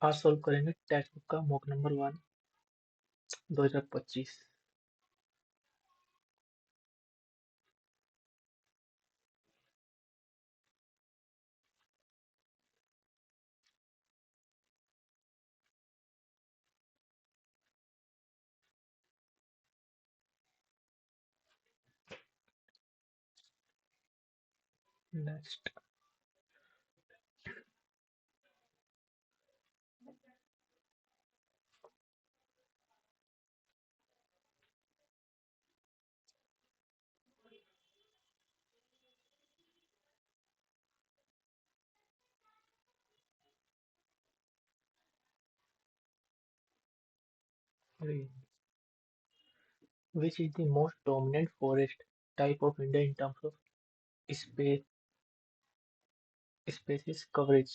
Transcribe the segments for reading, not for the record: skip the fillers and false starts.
आज सॉल्व करेंगे text book का mock number 1 2025। Next, which is the most dominant forest type of India in terms of space species coverage?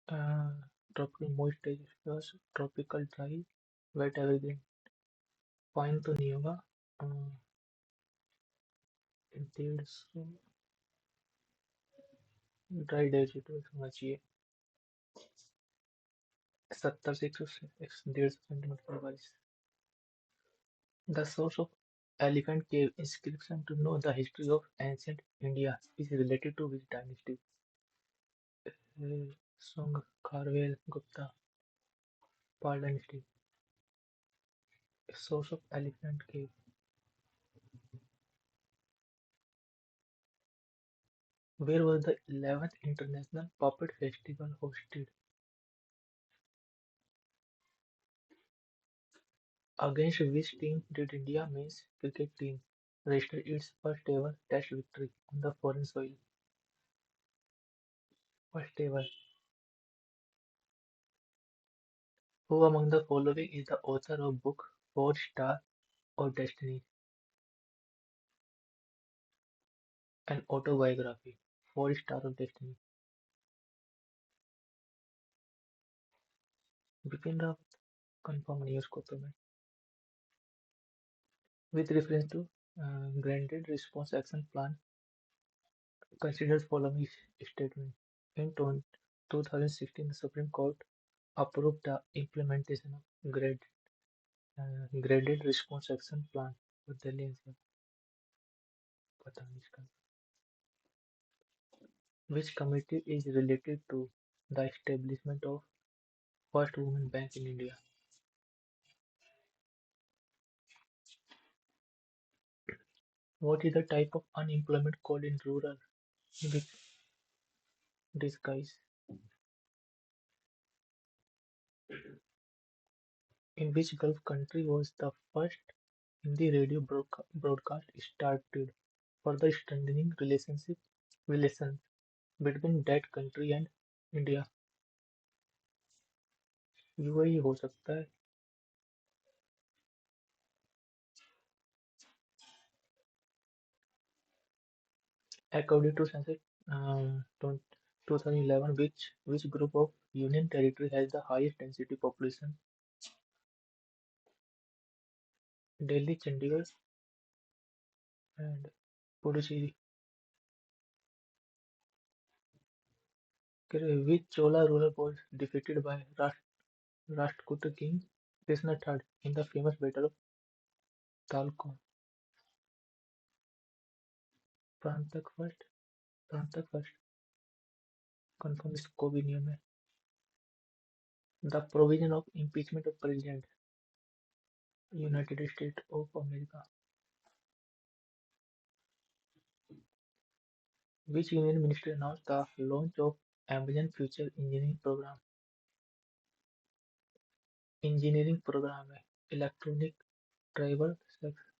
Uh, Tropical moist deciduous, tropical dry, wet evergreen, pine to Niyoga, uh, डेढ़ सौ dry deciduous होना चाहिए 70 से 150 पर 22. The source of Elephant Cave inscription to know the history of ancient India is related to which dynasty? Song, Kharwel, Gupta, Pal dynasty. Source of Elephant Cave. Where was the 11th International Puppet Festival hosted? Against which team did India men's cricket team register its first ever Test victory on the foreign soil? First ever. Who among the following is the author of book Four Star of Destiny? An autobiography. Four Star of Destiny. Bipin Rawat. Confirm नहीं उसको तो मैं. With reference to granted response action plan, consider following statement. In 2016, the Supreme Court approved the implementation of graded response action plan for Delhi NCR. पता नहीं इसका. Which committee is related to the establishment of first women bank in India? What is the type of unemployment called in rural with disguise? In which Gulf country was the first Hindi radio broadcast started, further strengthening relations between that country and India? UAE हो सकता है. According to census 2011, which group of union territory has the highest density population? Delhi, Chandigarh, and Puducherry. Which Chola ruler was defeated by Rashtrakuta king Krishna III in the famous Battle of Talkon? प्रांतक first. प्रांतक first. Confirm इसको भी नियम है. The provision of impeachment of president United States of America. Which union ministry announced the launch of Amazon Future Engineering Program? Engineering program है. Electronic tribal sex.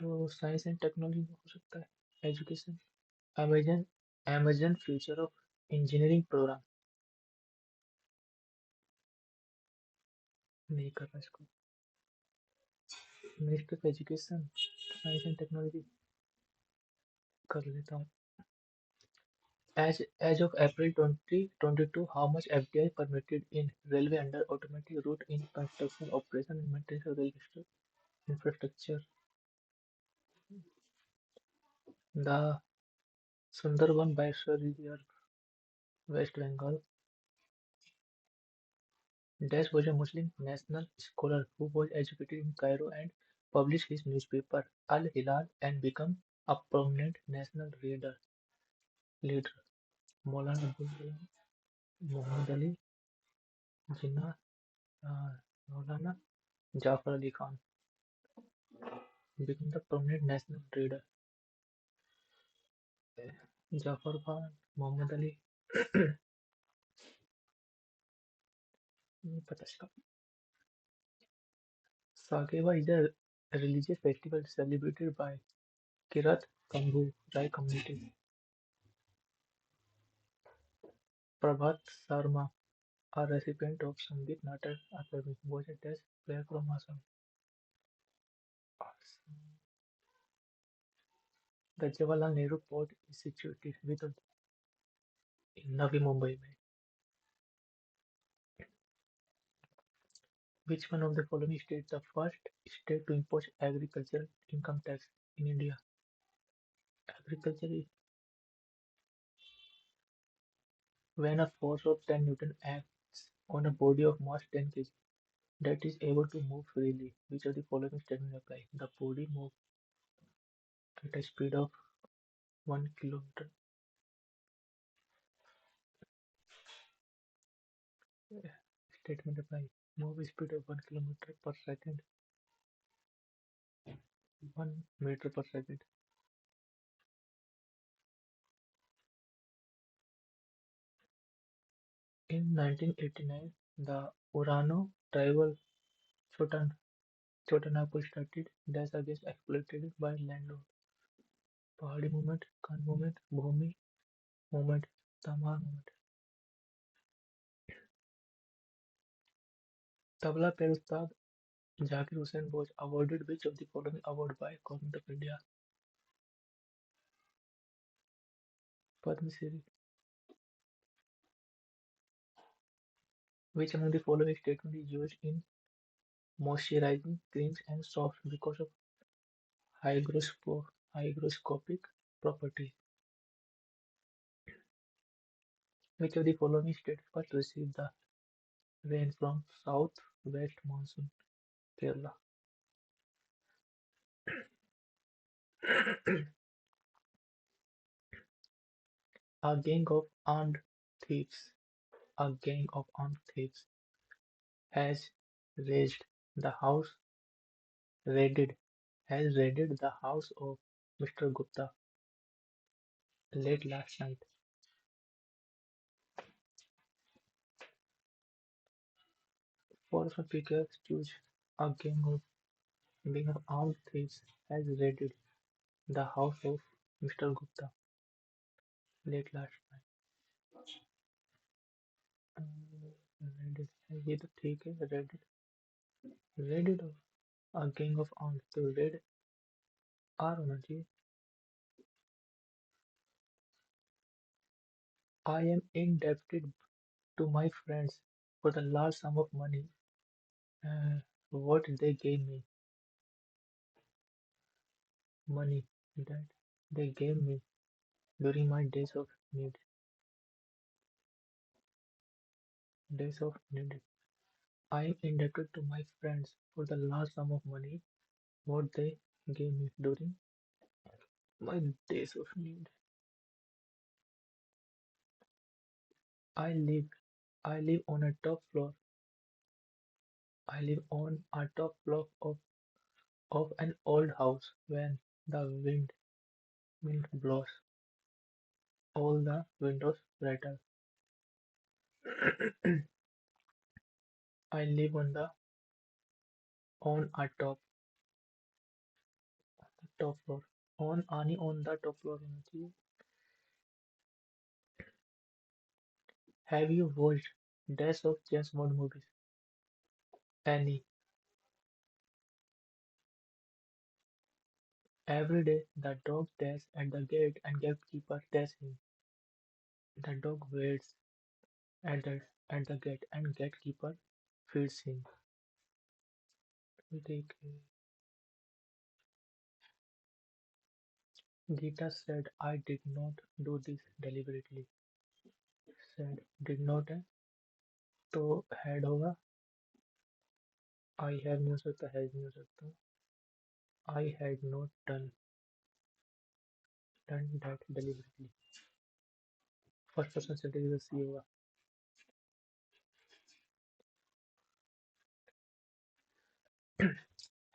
तो science and technology में हो सकता है. Education. Amazon Amazon future of engineering program. नहीं कर रहा इसको. Ministry of education science and technology कर लेता हूँ. As of April 2022, how much FDI permitted in railway under automatic route in construction, operation and maintenance of rail infrastructure? The Sundarban Biosphere Reserve. West Bengal. Desh was a Muslim national scholar who was educated in Cairo and published his newspaper Al Hilal and became a prominent national leader. Maulana Abdul Kalam, Muhammad Ali Jinnah, uh, Maulana Jafar Ali Khan became the prominent national leader. Jafar Khan, Muhammad Ali, पता इसका. Sakewa is a religious festival celebrated by Kirat Kambu Rai communities. Prabhat Sharma, a recipient of Sangeet Natak Akademi, was a test player from Assam. The Jawaharlal Nehru Port is situated in Navi Mumbai. Which one of the following states the first state to impose agricultural income tax in India? Agriculture is when a force of 10 Newton acts on a body of mass 10 kg that is able to move freely. Which of the following statement apply? The body moves at a speed of 1 kilometer. Statement apply. Move speed of 1 kilometer per second. 1 meter per second. In 1989, the Urano tribal Chotan Chotanagpur started dash against exploited by landlord. Pahadi movement, Khan movement, Bhumi movement, Tamar movement. Tabla player Ustad Zakir Hussain was awarded which of the following award by Government of India? Padma Shri. Which among the following statement is used in moisturizing creams and soaps because of hygroscopic properties? Which of the following states first received the rain from south-west monsoon? Kerala. A gang of armed thieves a gang of armed thieves has raided the house raided has raided the house of Mr. Gupta late last night. Four figures choose a gang of armed thieves has raided the house of Mr. Gupta late last night. Raided ये तो ठीक है raided a gang of armed तो raid are होना चाहिए. I am indebted to my friends for the large sum of money what they gave me money that they gave me during my days of need. I am indebted to my friends for the large sum of money what they gave me during my days of need. I live I live on a top floor. I live on a top floor of an old house. When the wind blows, all the windows rattle. I live on a top floor. On the top floor होना चाहिए. Have you watched dash of James Bond movies? Any. Every day the dog dashes at the gate and gatekeeper dashes him. The dog waits at the gate and gatekeeper feeds him. Take Gita said I did not do this deliberately. said did not है तो had होगा. I have नहीं हो सकता, has नहीं हो सकता. I had not done that deliberately. First person sentence is C होगा.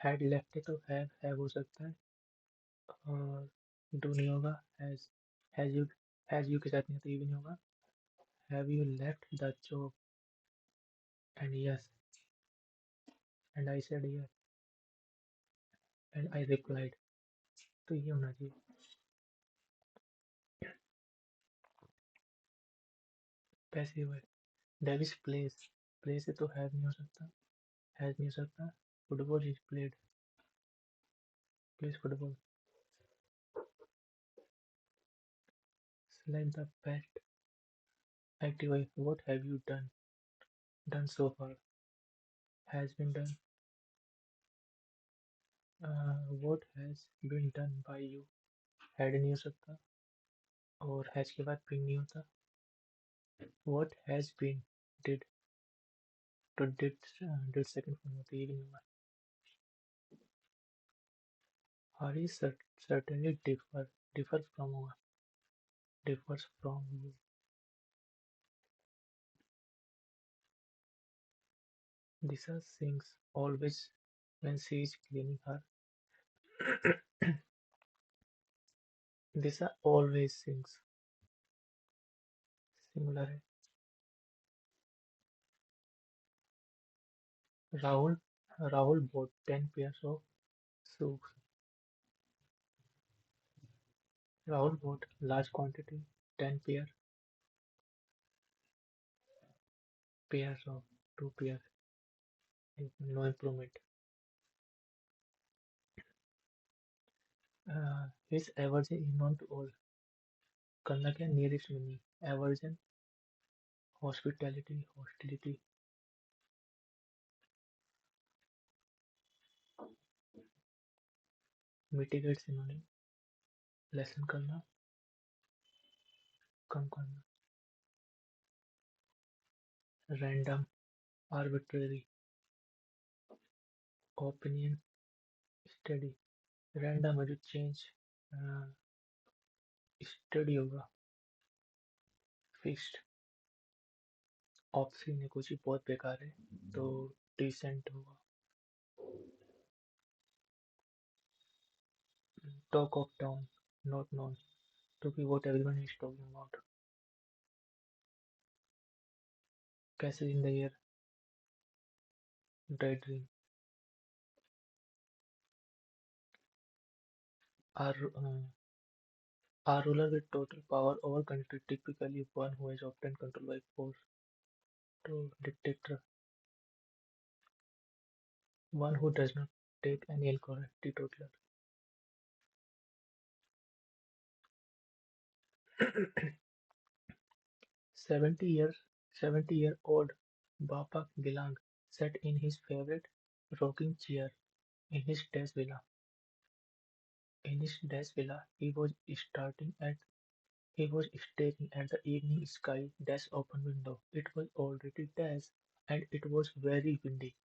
Had left है तो have हो सकता है. और do नहीं होगा. Has you has you के साथ नहीं है तो ये भी नहीं होगा. Have you left the job? And yes, and I said yes, and I replied. तो ये होना चाहिए. पैसिव है. डेविस प्लेस है तो हैव नहीं हो सकता, हैज नहीं हो सकता. Football is place football. Select the best active है. What have you done so far. Has been done. What has been done by you. Had नहीं हो सकता और हैज के बाद बीन नहीं होता. व्हाट हैज बीन डिड तो डिड सेकंड फॉर्म होता है, ये भी नहीं होगा. Are is certainly differ from होगा. differs from you. Lisa sings always when she is cleaning her. Lisa always sings. Singular है. Rahul Rahul bought 10 pairs of shoes. Rahul bought large quantity 10 pairs of 2 pairs. No improvement. His aversion is known to all. करना क्या nearest meaning. Aversion, hospitality, hostility. Mitigate synonym. Lessen करना, कम करना. Random, arbitrary. Opinion, steady. Random है जो change. Steady होगा. Fixed. Option है कुछ ही बहुत बेकार है तो डिसेंट होगा. Talk of town not known to be what everyone is talking about. कैसे in the year dry dream. Are are ruler with total power over country typically one who has obtain control by force. तो dictator one who does not take any alcohol. Teetotaller. 70-year old Bapak Gilang sat in his favorite rocking chair in his dash villa. In his dash villa, he was staring at the evening sky dash open window. It was already dash and it was very windy.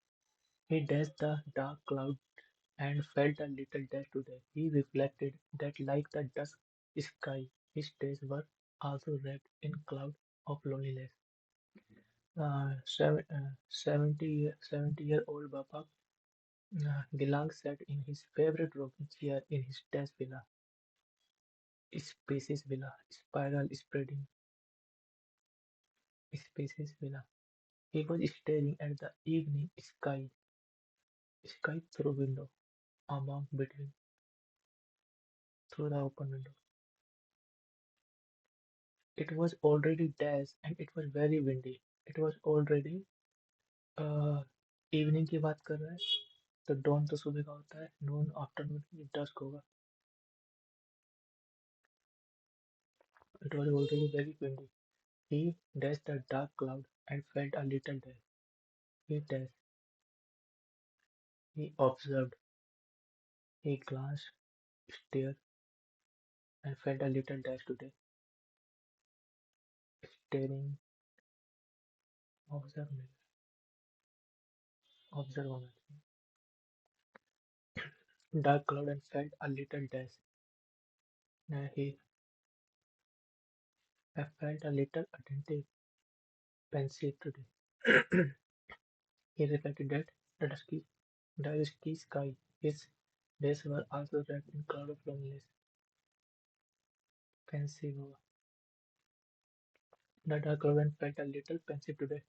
He dashed the dark cloud and felt a little dash today. He reflected that like the dusk sky, his days were also wrapped in cloud of loneliness. 70-year-old Bapak Gilang sat in his favorite rocking chair in his dash villa. Spaces villa, spiral spreading spaces villa. He was staring at the evening sky through window, among between, through the open window. It was already dash and it was very windy. It was already evening की बात कर रहा है तो don तो सुबह का होता है. नून आफ्टरनून डस्क होगा. It was already very windy. He dashed the dark cloud and felt a little dash. He dashed. He observed. He glanced, stared, and felt a little dash today. Staring observe नहीं, observe होना चाहिए। Dark cloud and felt a little dash. I felt a little attentive, pensive today. He reflected that the dusky sky, his days were also wrapped in cloud of loneliness. Pensive. The dark cloud and felt a little pensive today.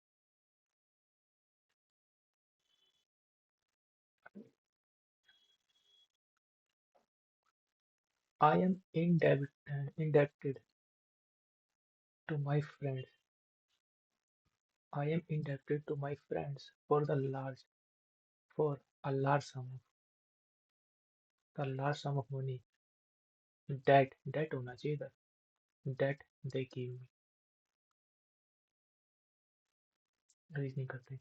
I am indebted to my friends. I am indebted to my friends for a large sum of money that होना चाहिए था, that they give me। Reasoning करते हैं।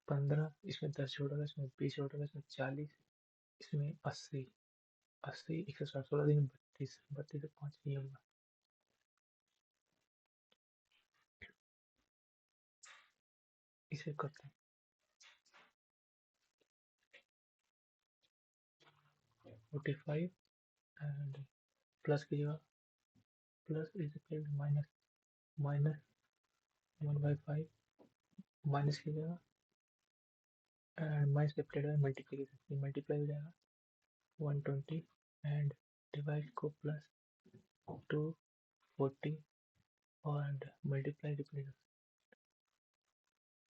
15, इसमें 10 जोड़ेगा, इसमें 20 जोड़ेगा, इसमें 40, इसमें 80, 80 160, 16 दिन 32, 32 से 5 नहीं होगा। इसे करते हैं 45 एंड प्लस की जगह plus is equal minus, minus 1/5 minus की जगह and minus capital multiplication, multiply हो जाएगा 120 एंड डिवाइड को प्लस 240 और मल्टीप्लाई डिवाइड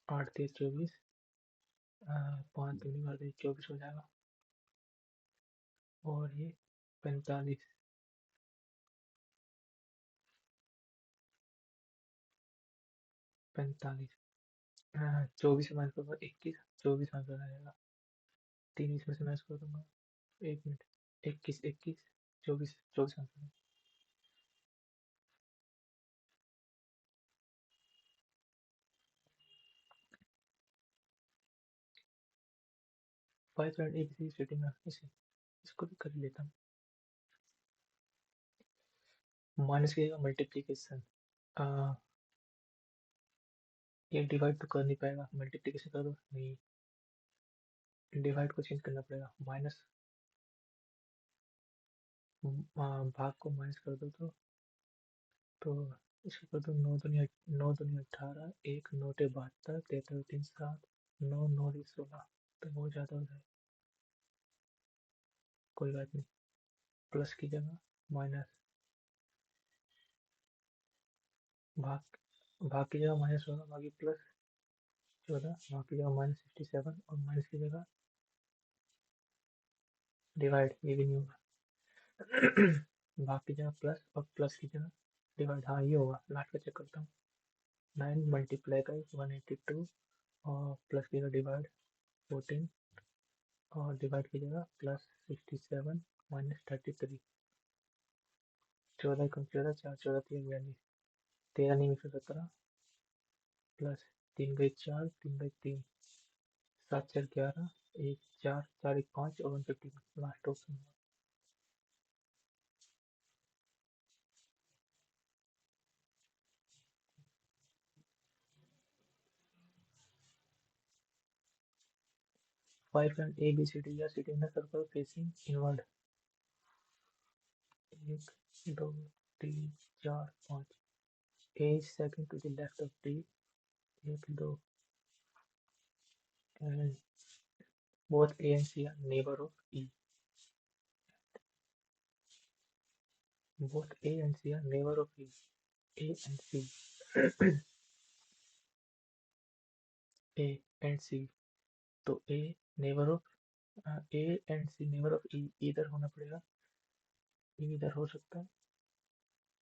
8 3 24, 5 दूनी मार दी 24 हो जाएगा और ये 45 45 24 से माइनस करूँगा 21, 24 आंसर आ जाएगा। 3 इसमें से माइनस कर दूंगा, 1 मिनट, 21 21 24 24 आंसर है। 5 फ्रेंड ABC सेटिंग इसे इसको भी कर लेता हूँ। माइनस की जगह मल्टीप्लीकेशन, ये डिवाइड तो कर नहीं पाएगा, मल्टीप्लीकेशन कर दो, नहीं डिवाइड को चेंज करना पड़ेगा, माइनस भाग को माइनस कर दो तो इसको कर दो 9 दूनी 18, 1 9 72, 73 3 7, 9 9 16, तो बहुत ज़्यादा हो जाए, कोई बात नहीं। प्लस की जगह माइनस, भाग भाग की जगह माइनस होगा, बाकी प्लस 14, भाग की जगह माइनस 67 और माइनस की जगह डिवाइड, ये भी नहीं होगा। भाग की जगह प्लस और प्लस की जगह डिवाइड, हाँ ये होगा। लास्ट का चेक करता हूँ, 9 मल्टीप्लाई का 182 और प्लस की जगह डिवाइड 14 और डिवाइड की जगह प्लस 67 माइनस 33, 14 कम 14 4 14 3 42, 13 नहीं 117 प्लस 3 गई 4 3 गई 3, 7 4 11, 1 4 4 1 5 और 150 last option. 5 and ABCD are sitting in a circle facing inward, 1 2 3 4 5, A is second to the left of D, 1 2, and both A and C are neighbor of E. Both A and C are neighbor of E. A and C. A and C. तो A neighbor of A and C neighbor of E इधर होना पड़ेगा, E इधर हो सकता है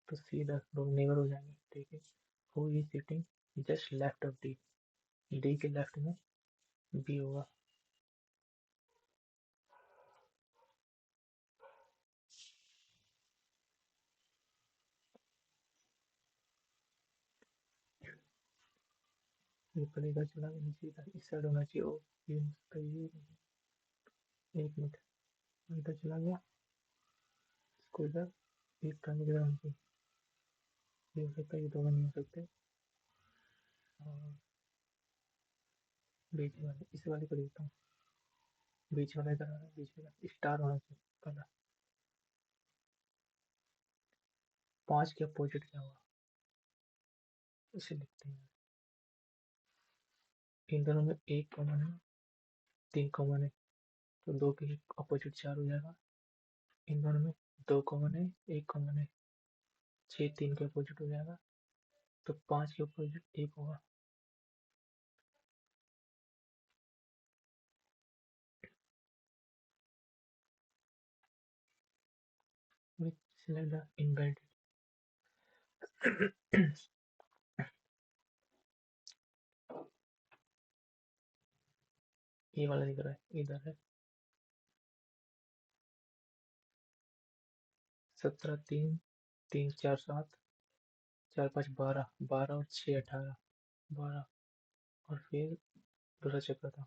तो C इधर, दोनों नेबर हो जाएंगे, ठीक है। Who is sitting just left of D, D के लेफ्ट में B होगा। ये पड़ेगा चला गया नीचे, इस साइड होना चाहिए। ओ ये ये 1 मिनट, इधर चला गया, इसको इधर एक करने के बाद ये हो सकता है, ये दोनों नहीं हो सकते। और बीच वाले इस वाले को देखता हूँ। बीच वाला इधर आ रहा है, बीच वाला स्टार होना चाहिए पहला। 5 के अपोजिट क्या हुआ उसे लिखते हैं। इन दोनों में 1 कॉमन है, 3 कॉमन है, तो 2 के अपोजिट 4 हो जाएगा। इन दोनों में 2 कॉमन है, 1 कॉमन है, 6 3 के अपोजिट हो जाएगा, तो 5 के अपोजिट 1 होगा। Select the invalid। ये वाला दिख रहा है, इधर है। 17 3 3 4 7 4 5 12 12 और 6 18 12 और फिर दूसरा चक्कर था।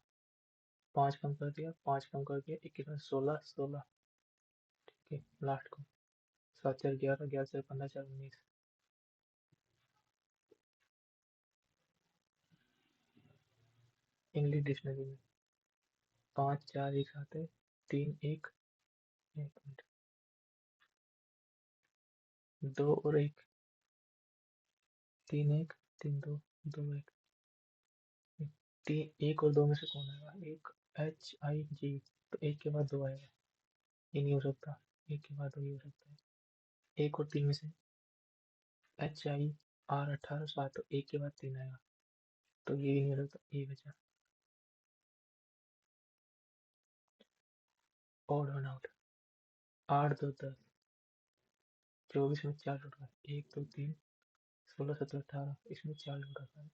5 कम कर दिया, 5 कम कर दिया, 21 16 16। ठीक है, लास्ट को 7 4 11 11 4 15 4 19। इंग्लिश डिक्शनरी में 5 4 एक साथ है, 3 1 एक मिनट, 2 और 1 3 1 3 2 2 1। 1 और 2 में से कौन आएगा? एक HIG, तो 1 के बाद 2 आएगा, ये नहीं हो सकता। 1 के बाद 2 ही हो सकता है। 1 और 3 में से HIR 18 7, तो 1 के बाद 3 आएगा, तो ये भी नहीं हो सकता, ये बचा। Odd one out. 8 2 10, 24 में 4 जुड़ रहा है, 1 2 3 16 17 18, इसमें 4 जुड़ रहा है।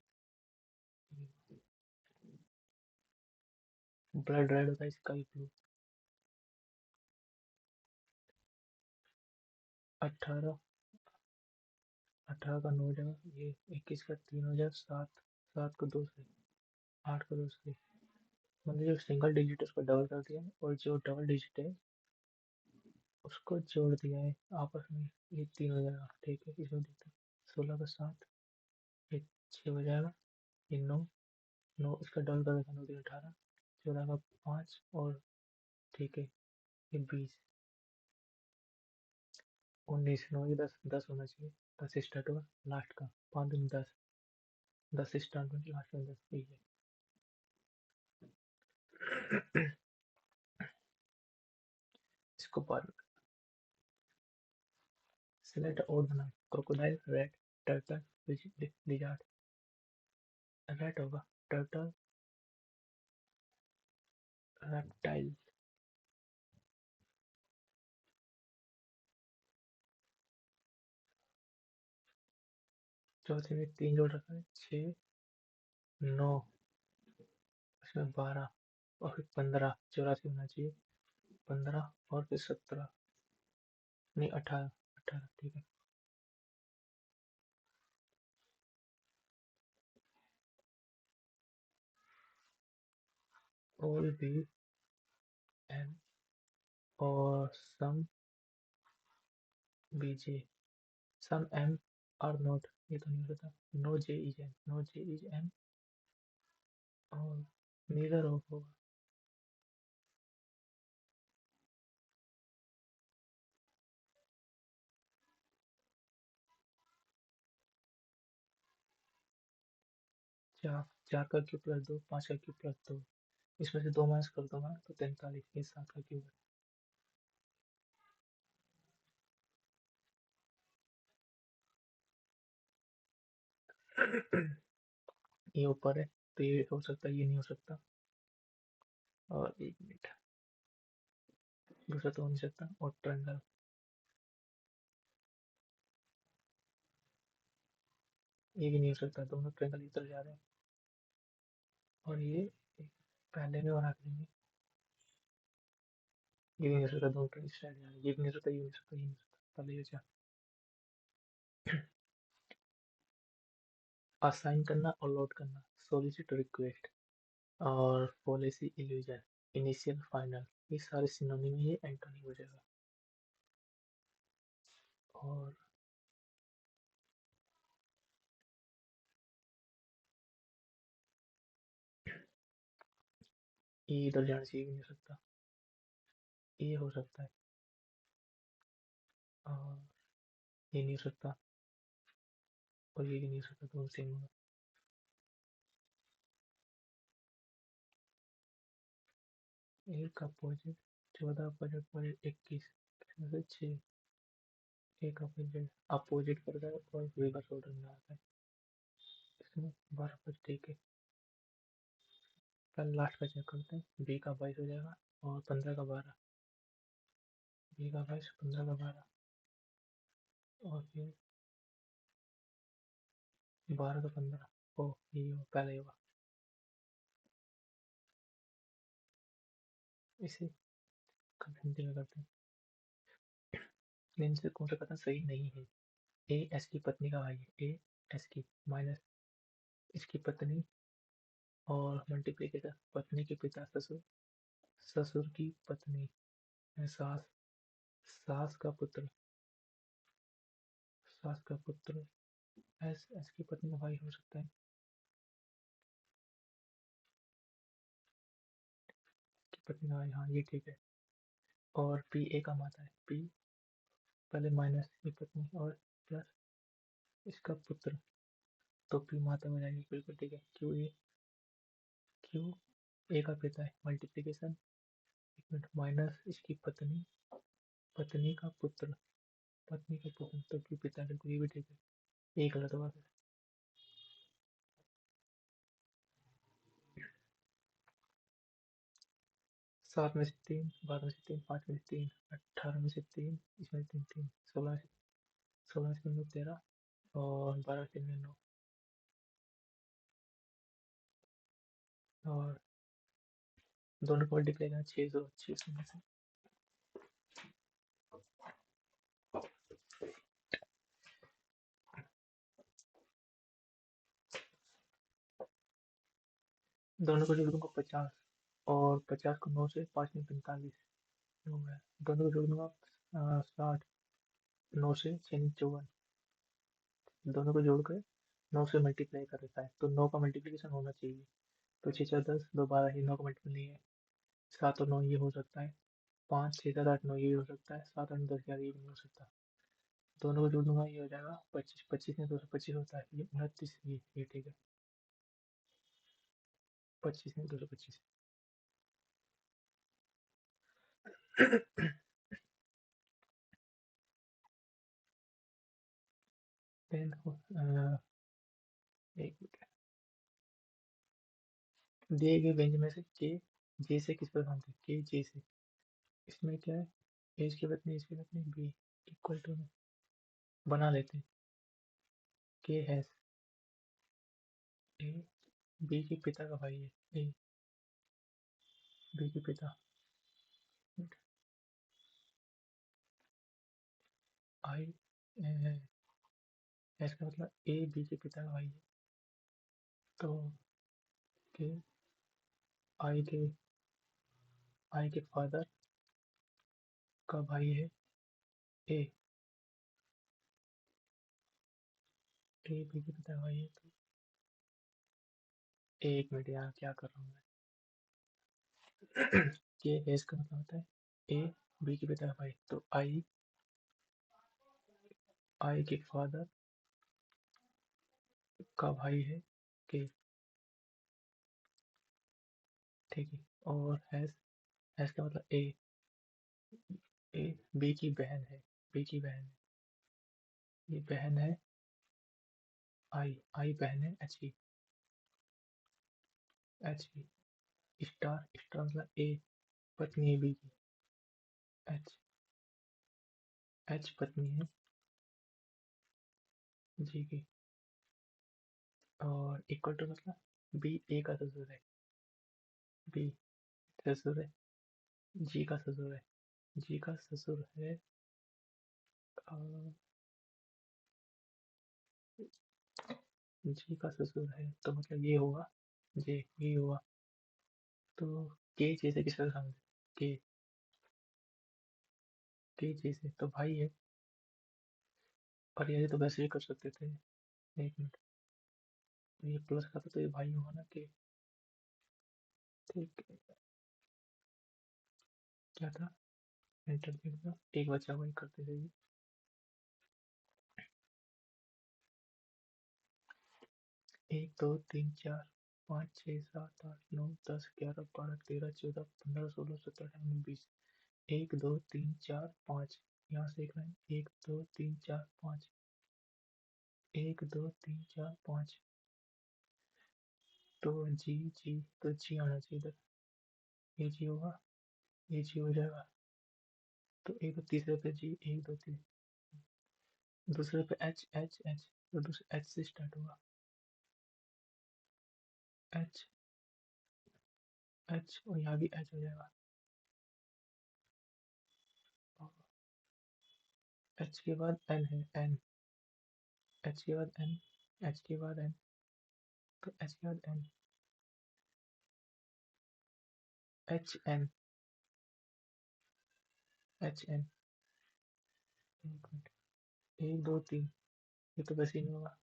ब्लड रेड होता है, स्काई ब्लू। 18 18 का 9 हो जाएगा, ये 21 का 3 हो जाएगा, 7 7 को 2 से, 8 को 2 से, मतलब जो सिंगल डिजिट है उसको डबल कर दिया है, और जो डबल डिजिट है उसको जोड़ दिया है आपस में, ये 3 हो जाएगा। ठीक है, इसमें देखते हैं। 16 का 7, ये 6 हो जाएगा, ये 9 9 इसका डबल कर देगा, 9 3 18, 14 का 5 और ठीक है, ये 20 19 9 ये 10 10 होना चाहिए। 10 स्टार्ट हुआ, लास्ट का 5 दिन 10 10 स्टार्ट हुआ, लास्ट में 10, यही है। इसको बाद में सिलेक्ट और बना। Crocodile, red, turtle, lizard. Red होगा, टर्टल, रेप्टाइल। चौथे में 3 जोड़ रखा है, 6 9, उसमें 12 और फिर 15, 84 होना चाहिए, 15 और फिर 17, नहीं 18 18, ठीक है। ऑल बी एम और some B J, some M are not, ये तो नहीं होता। No J is M, no J is M, और नीदर ऑफ होगा। 4 4 का क्यूब प्लस 2, 5 का क्यूब प्लस 2, इसमें से 2 माइनस कर दूंगा तो 43, ये 7 का क्यूब है। ये ऊपर है, तो ये हो सकता है, ये नहीं हो सकता। और 1 मिनट, दूसरा तो हो नहीं सकता। और ट्रायंगल, ये भी नहीं हो सकता, दोनों ट्रायंगल इधर जा रहे हैं। और ये पहले में बना देंगे, ये भी नहीं हो सकता, दोनों ट्रायंगल इस साइड जा रहे हैं, ये भी नहीं हो सकता, ये भी नहीं हो सकता, ये नहीं हो सकता, पहले ये जा। असाइन करना और लोड करना, सोलिसिट रिक्वेस्ट और पॉलिसी इल्यूजन, इनिशियल फाइनल, ये सारे सिनोनिम में, ये एंटोनिम हो जाएगा। और ये इधर जाना चाहिए, भी नहीं हो सकता। ये हो सकता है, और ये नहीं हो सकता, और ये भी नहीं हो सकता, तो सेम होगा। एक अपोजिट 14 अपोजिट पर 21 6, एक अपोजिट अपोजिट करता है और रिवर्स ऑर्डर में आता है। इसमें 12 पर ठीक है। पहले लास्ट का चेक करते हैं, बी का 22 हो जाएगा और 15 का 12, बी का 22 15 का 12, और फिर 12 का 15। ओ ये हो, पहले होगा। इसे कंटिन्यू में करते हैं। इनसे कौन सा कथन सही नहीं है? ए एस की पत्नी का भाई है, ए एस की माइनस इसकी पत्नी, और मल्टीप्लीकेशन पत्नी के पिता ससुर, ससुर की पत्नी, सास, सास का पुत्र, सास का पुत्र, एस एस की पत्नी का भाई हो सकता है, की पत्नी का भाई, हाँ ये ठीक है। और पी ए का माता है, पी पहले माइनस की पत्नी और प्लस इसका पुत्र, तो पी माता हो जाएगी, बिल्कुल ठीक है। क्यू ए, क्यू ए का पिता है, मल्टीप्लीकेशन, एक मिनट, माइनस इसकी पत्नी, पत्नी का पुत्र, पत्नी का पुत्र, तो क्यू पिता, बिल्कुल ये भी ठीक है। ये गलत बात है। 7 में से 3, 12 में से 3, 5 में से 3, 18 में से 3, इसमें 3 3, 16, 16 से 3 13, और 12 से 3 9, और दोनों को मल्टीप्लाई करना 626 में से। दोनों को जोड़ दूंगा 50, और 50 को 9 से, 5 में 45, दोनों को जोड़ दूंगा 60, 9 से 6 में 54, दोनों को जोड़कर 9 से मल्टीप्लाई कर देता है, तो 9 का मल्टीप्लिकेशन होना चाहिए। तो 6 4 10, 2 12, ये 9 का मल्टीपल नहीं है। 7 और 9 ये हो सकता है, 5 6 7 8 9 ये हो सकता है, 7 8 10 11 ये भी नहीं हो सकता। दोनों को जोड़ दूंगा, ये हो जाएगा 25, 25 में 225 होता है, ये 29, ये ठीक है। 25 में 225। देन एक मिनट, दिए गए व्यंजन में से के जे से किस पर काम थे, के जे से, इसमें क्या है, एज की पत्नी, इसकी पत्नी, बी इक्वल टू में बना लेते हैं, के हैज, ए बी के पिता का भाई है, ए बी के पिता, आई एस का मतलब ए बी के पिता का भाई है, तो के आई के, आई के फादर का भाई है, ए ए बी के पिता का भाई है, तो एक मिनट यार, क्या कर रहा हूँ मैं। के एस का मतलब होता है ए बी के पिता का भाई, तो आई, आई के फादर का भाई है के, ठीक है। और हैज का मतलब ए बी की बहन है, बी की बहन है, ये बहन है, आई बहन है, एच की, एच की स्टार, स्टार मतलब ए पत्नी है बी की, एच, एच पत्नी है जी की, और इक्वल टू मतलब बी ए का ससुर है, बी ससुर है, जी का ससुर है, जी का ससुर है, जी का ससुर है, तो मतलब ये होगा, जे ये हुआ, तो के जैसे किसका समझ, के के जैसे तो भाई है, और ये तो वैसे ही कर सकते थे। एक मिनट, ये प्लस का था तो ये भाई होगा ना, के, ठीक है। क्या था? एंटर देखना, एक बचा वही करते जाइए। 1 2 3 4 5 6 7 8 9 10 11 12 13 14 15 16 17 18 19 20। 1 2 3 4 5, यहाँ से एक लाइन, 1 2 3 4 5, 1 2 3 4 5। तो जी जी, तो जी आना चाहिए इधर, ये जी होगा, ये जी हो जाएगा। तो एक तो तीसरे पे जी, 1 2 3, दूसरे पे एच एच एच, तो दूसरे एच से स्टार्ट होगा, एच एच, और यहाँ भी एच हो जाएगा। एच के बाद एन है, एन, एच के बाद एन, एच के बाद एन, तो एच के बाद N, H N, H N. एक मिनट, 1 2 3, ये तो वैसे ही नहीं होगा।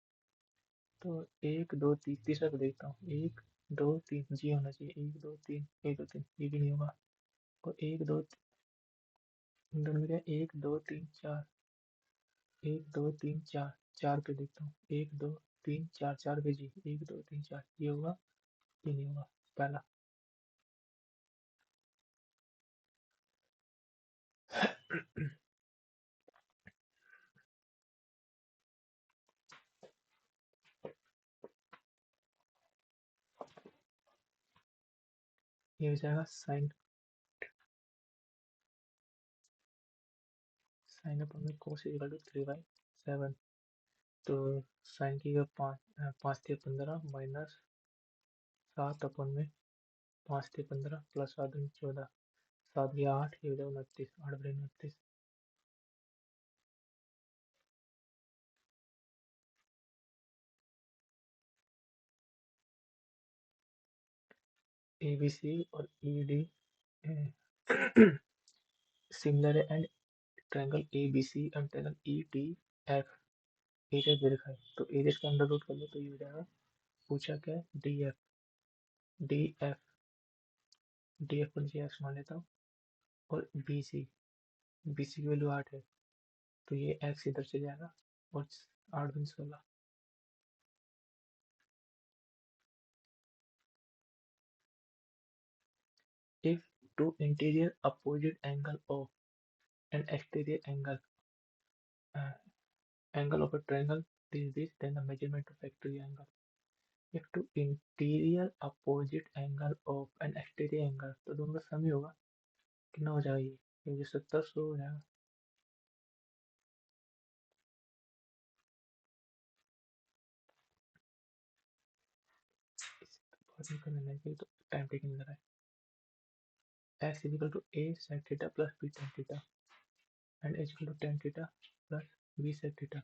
तो 1 2 3, तीसरा को देखता हूँ, 1 2 3 जी होना चाहिए, 1 2 3, 1 2 3, ये भी नहीं होगा। और दोनों में क्या, 1 2 3 4, 1 2 3 4, चार पे देखता हूँ, 1 2 3 4, चार पे जी, 1 2 3 4, ये होगा, ये नहीं होगा पहला। ये हो जाएगा साइन, साइन अपन में कोस इक्वल टू 3/7। तो साइन की 5 5 3 15 माइनस 7/में 5 3 15 प्लस 7 14, 7 8, ये हो जाएगा 29, 8 29। ABC और ED सिमिलर है, and triangle ABC and triangle EDF area verify. तो एरिया का अंडर रूट कर लो, तो ये हो जाएगा, पूछा क्या है, DF DF को नीचे एक्स मान लेता हूँ, और BC की वैल्यू 8 है, तो ये एक्स इधर से जाएगा, और 8 × 16। If two interior opposite angle of an exterior uh, angle of a triangle is this, then the measurement of exterior angle. If two interior opposite angle of an exterior angle, तो दोनों का सम ही होगा, कितना हो जाएगा, ये 1700 हो जाएगा। तो टाइम टेकिंग लग रहा है। x is equal to a sec theta plus b tan theta and h equal to tan theta plus b sec theta.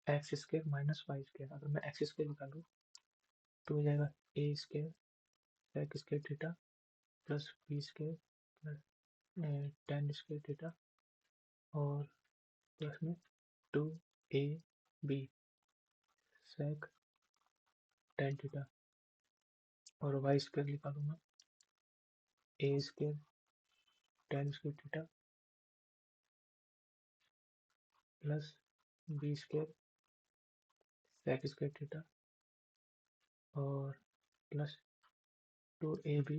X square minus Y square, अगर मैं एक्स स्क्वायर निकालूँ तो हो जाएगा A square sec square theta plus B square plus tan square theta, और plus में 2ab sec tan theta, और Y square निकालूंगा, A square tan square theta plus B square sec square theta, और plus 2ab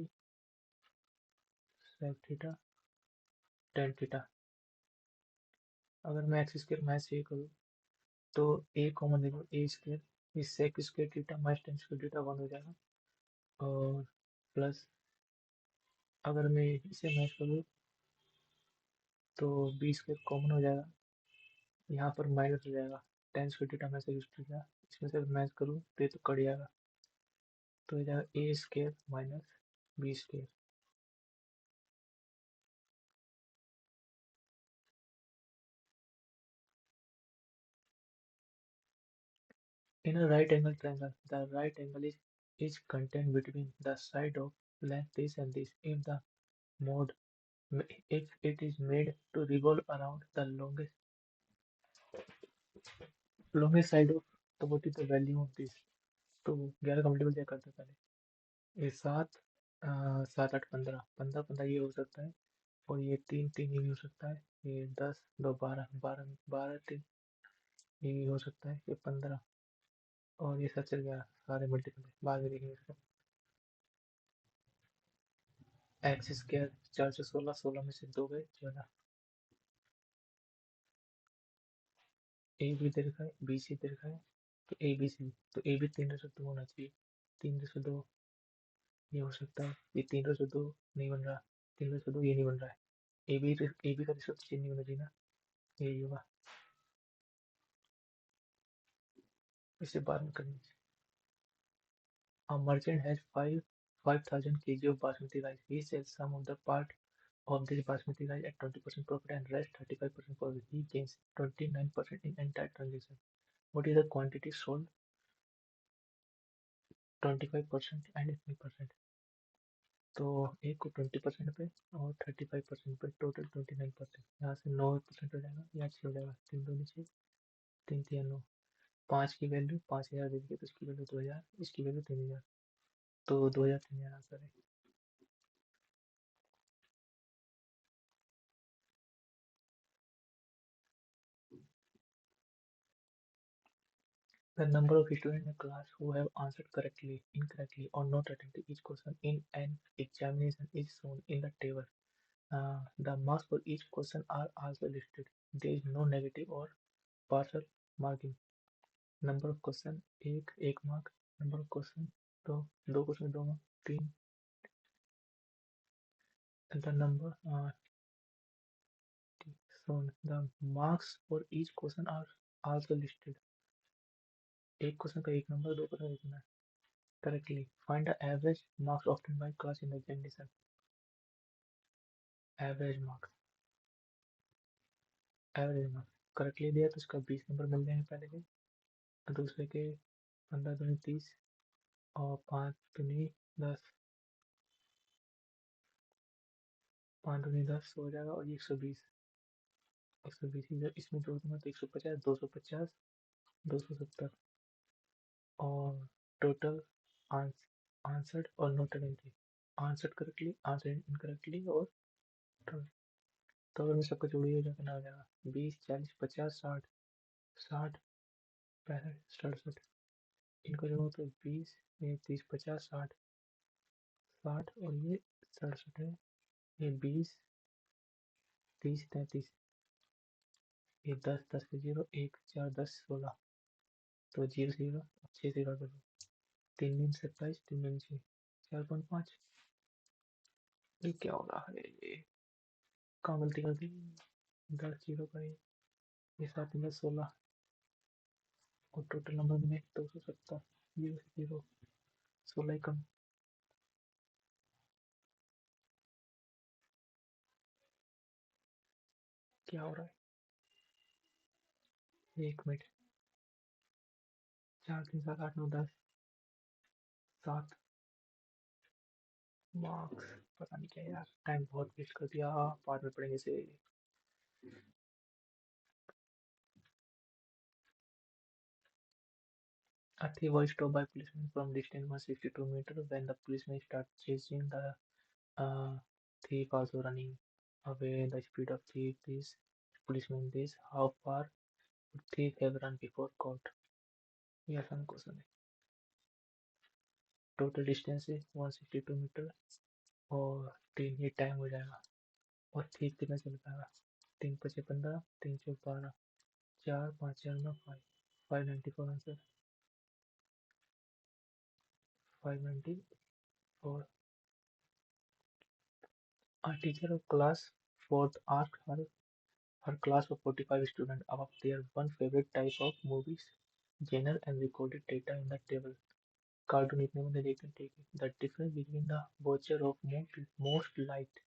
sec theta tan theta. अगर मैं X square math से करूँ तो ए कॉमन देखो, A square is sec square theta minus tan square theta 1 हो जाएगा, और प्लस अगर मैं इसे मैच करूँ तो बी स्क्वायर कॉमन हो जाएगा, यहाँ पर माइनस हो जाएगा, टेन स्क्वायर थीटा में से यूज किया, इसमें से मैच करूँ तो ये तो कट जाएगा, तो हो जाएगा A square minus B square. In a right angle triangle, the right angle is contained between the side of length this and this if the mode if it is made to revolve around the longest side of तो what is the value of this? तो 11 का multiple check करते हैं पहले। ये 7 7 8 15 15 15 ये हो सकता है, और ये 3 3 ये भी हो सकता है, ये 10 2 12 12 12 3 ये भी हो सकता है, ये 15, और ये 7 4 11 सारे मल्टीपल है, बाद में देखेंगे इसको। एक्स स्क्वायर 4 से 16, 16 में से 2 गए 14। ए भी दे रखा है, बी सी दे रखा है, तो ए बी सी, तो ए भी 3 से 2 होना चाहिए, 3 से 2 ये हो सकता है, ये 3 से 2 नहीं बन रहा, 3 से 2 ये नहीं बन रहा है, ए बी का रिश्ता तो चेंज नहीं होना चाहिए ना, यही होगा, इससे बाद में करेंगे। A merchant has 5,000 kg of basmati rice. He sells some of the part of this basmati rice at 20% profit and rest 35% profit. He gains 29% in entire transaction. What is the quantity sold? 25% and 3%. तो एक को 20% पे और 35% पे, total 29%। यहाँ से 9% हो जाएगा, यहाँ 6 हो जाएगा, 3 2 नीचे, 3 3 9। 5 की वैल्यू 5,000 दे दी, तो इसकी वैल्यू 2,000, इसकी वैल्यू 3,000, तो 2,000 3,000 आंसर है। The number of students in a class who have answered correctly, incorrectly, or not attempted each question in an examination is shown in the table. The marks for each question are also listed. There is no negative or partial marking. Number of question एक mark. Number of question दो question 2 mark, 3. The number shown. The marks for each question are also listed. एक question का 1 number, दो question का 1 number. Correctly. Find the average marks obtained by class in the examination. Average marks, average marks correctly दिया तो इसका 20 number मिल जाएंगे पहले के, दूसरे के 15 दूनी 30, और 5 दूनी 10, 5 दूनी 10 हो जाएगा, और ये 120, 120 इसमें जोड़ दूंगा तो 150, 250, 270, और टोटल आंसर्ड और noted entry, answered correctly, answered incorrectly, और total। तो अगर मैं सबका जोड़िए जो कितना हो जाएगा, 20 40 50 60, 60 65 67, इनको जोड़ो तो 20 ये 30 50 60, 60 और ये 67 है, ये 20 30 33, ये 10 10 के 0 1 4 10 16, तो 0 0 6 0 करो, 3 दिन 27, 3 दिन 6 4.5। ये क्या हो रहा है, ये कहाँ गलती कर दी, 10 0 का ये 7 दिन 16, और टोटल नंबर में 270, 0 0 16 कम, क्या हो रहा है, 1 मिनट, 4 3 7 8 9 10 7 मार्क्स, पता नहीं क्या यार, टाइम बहुत वेस्ट कर दिया, बाद में पढ़ेंगे से। A thief was stopped by policemen from distance 162 meters. When the policemen start chasing the thief, also running away the speed of thief. This policeman, this how far would thief have run before caught? ये आसान question है। Total distance है 162 metre, और 3 ये time हो जाएगा, और thief कितना चल पाएगा, 3 5 15, 3 4 12, 4 5 4 9 5, 594 answer, 594। A teacher of class 4th asked her class of 45 students about their one favorite type of movies, genre, and recorded data in the table. Cartoon इतने बंदे देखते हैं, ठीक है। The difference between the watcher of most liked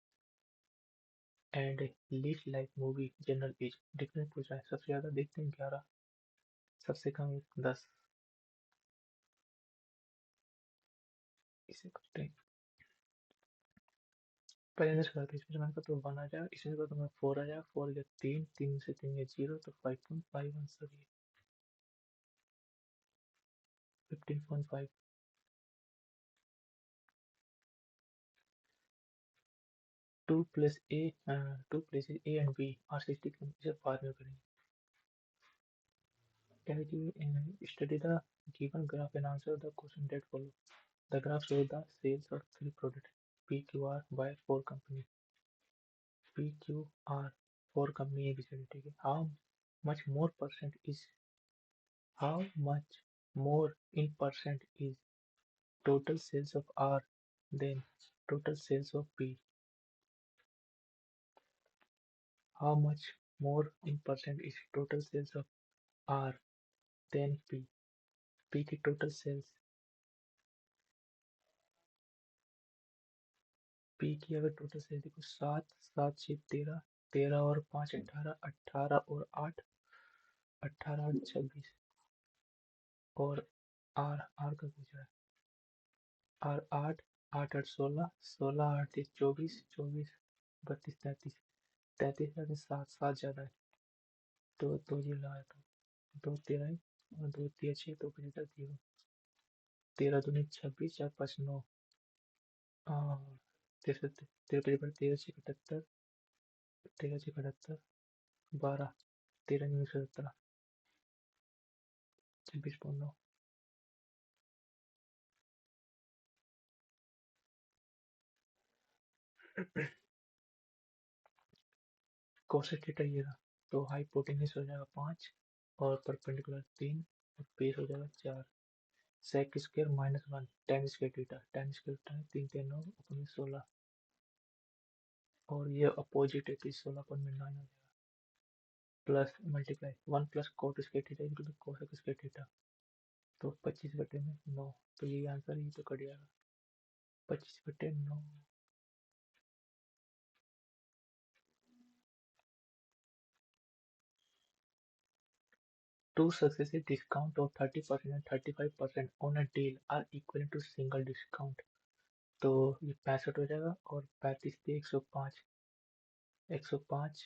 and least liked movie genre is different पूछ रहा है। सबसे ज़्यादा देखते हैं 11, सबसे कम 10, इसे करते हैं। पहले से करते हैं, इसमें मैंने कहा तो 1 आ जाएगा, इसमें कहा तो मैं 4 आ जाएगा, 4 या 3 3 से 3 या 0, तो 5.5 आंसर है। 15.5. Two places A and B are 60 kilometers far away. Can you study the given graph and answer the question that follow? The graph shows the sales of three products PQR by four companies. PQR four company ABC. ठीक है. Much more percent is how much more in percent is total sales of R than total sales of P? How much more in percent is total sales of R than P? P की total sales, P की अगर total sales देखो 7 7 6 13 13 और 5 18 18 और 8 18 8 26 और R R का पूछ रहा है. R 8 8 8 16 16 8 3 24 24 32 33 33 में 7 7 ज़्यादा है तो ये लगाया था 2 13 है और 2 3 6 2 5 0 13 दूनी 26 4 5 9 तेरह तेरह पर 13 6 78 13 6 78 12 13 9 17 26.9. कोसेक थीटा ये रहा तो हाइपोटेन्यूज हो जाएगा 5 और परपेंडिकुलर 3 और बेस हो जाएगा 4. Sec square -1 tan square theta tan square theta 3 3 9 ऊपर में 16 और ये अपोजिट है तो 16.9 हो जाएगा plus multiply 1 plus coat square theta into the cosec square theta तो 25/9 तो ये आंसर ये तो कट जाएगा 25/9. Two successive discounts of 30% and 35% on a deal are equivalent to single discount. तो ये 65 हो जाएगा और 35 पे 105 105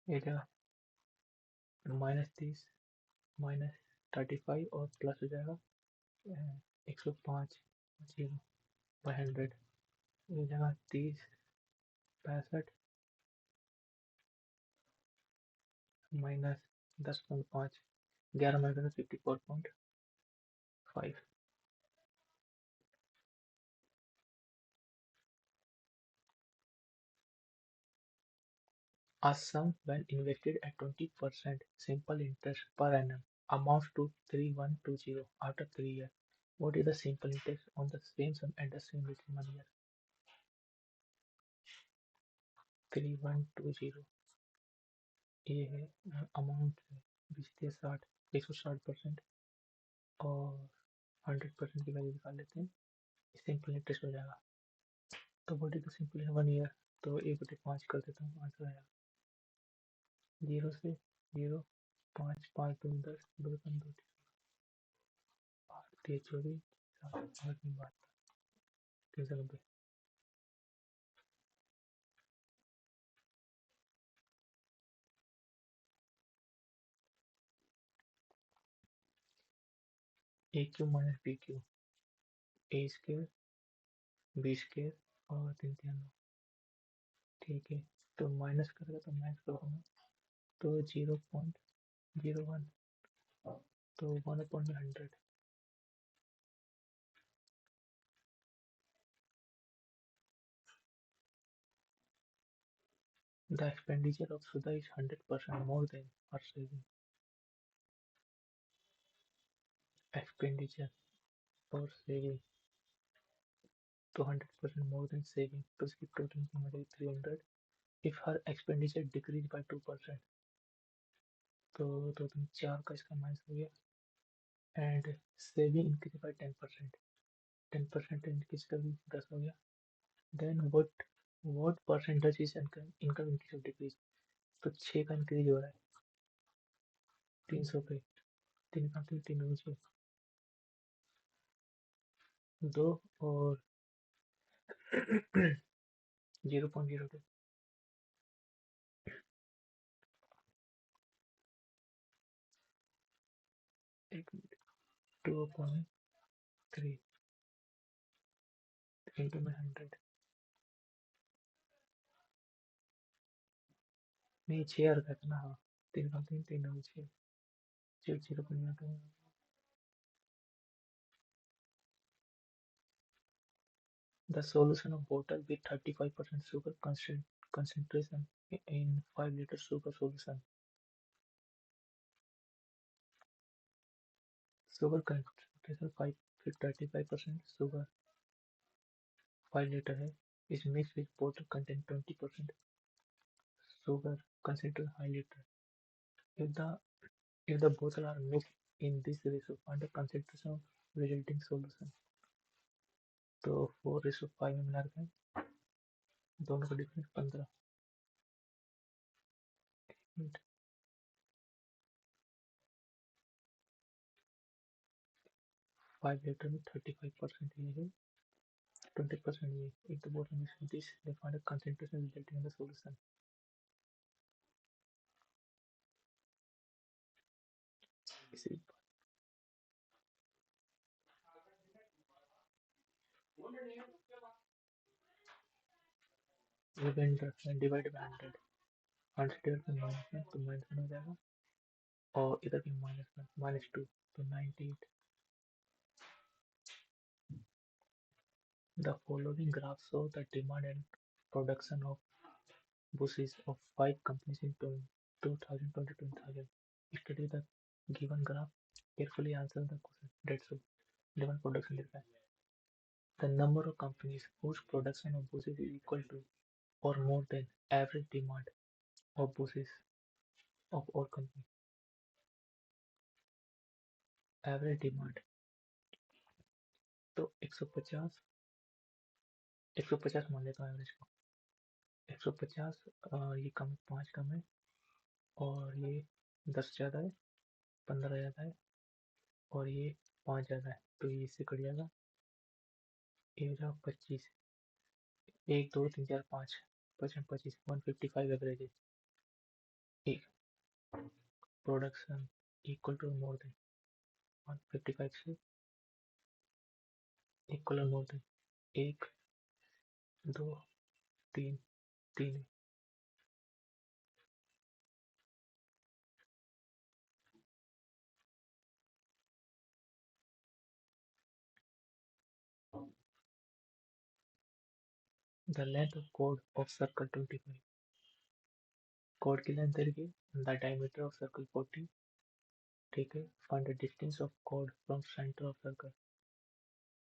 ये जाएगा -30 -35 और प्लस हो जाएगा 105 0 बाई 100 ये जाएगा 30 65 minus 10.5 11 minus 54.5. A sum when invested at 20% simple interest per annum amounts to 3120 after 3 years. What is the simple interest on the same sum at the same rate in 1 year? 3120 ये है amount 20 160% और 100% की value निकाल लेते हैं. Simple interest हो जाएगा तो what is the simple in 1 year तो 1/5 कर देता हूँ आंसर आएगा 0 से 0 5 5 2 10 2 3 2 8 3 24 7 8 9 390. A Q minus B Q A square B square और 3 3 ठीक है तो माइनस करेगा तो माइनस करूँगा तो 0.01 तो 1/100. The expenditure of Sudha is 100% more than her saving. Expenditure for saving तो 100% more than saving तो इसकी टोटल इनकम हो जाएगी 300. If her expenditure decreased by 2% तो टोटल 4 का इसका माइनस हो गया and saving increased by 10%. 10% increase कर 10 हो गया. Then what percentage is income increase or decrease? तो 6 का इंक्रीज हो रहा है 300 पे 3 का 3 नीचे 2 और 0.02 2.3 into में 100 नहीं 6,000 का था ना। हाँ 3 3 3 6 0.8 The solution of bottle with 35% sugar concentration in 5 liter sugar solution. Sugar concentration 5 फिर 35% sugar 5 liter है is mixed with bottle contain 20% sugar concentration high liter. If the bottles are mixed in this ratio, find the concentration of resulting solution. तो 4:5 में मिला रखा है, दोनों का difference 15 minute. 5 liter में 35% ये है, 20% ये. If the bottle mixed with this, they find a concentration resulting in the solution. इसी रिमाइंडर डिवाइड बाय 100, 100 में माइनस में तो माइनस में हो जाएगा, और इधर भी माइनस में -2 तो 98. The following graph show the demand and production of buses of 5 companies in 2020-2000. Study the given graph, carefully answer the question. That's all. Demand production लिखा है. The number of companies whose production of buses is equal to or more than average demand of buses of all companies. Average demand तो 150 मान लेता हूँ average को. 150 ये कम 5 कम है, और ये 10 ज़्यादा है, 15 ज़्यादा है, और ये 5 ज़्यादा है, तो ये इससे कट जाएगा. ये हो जाएगा 25. 1 2 3 4 5 25 25 155 एवरेज है. एक production equal to more than 155 से इक्वल और more than 1 2 3 3 The length of chord of circle 25. Chord की लेंथ देखिए. The diameter of circle 40. ठीक है. Find the distance of chord from center of circle.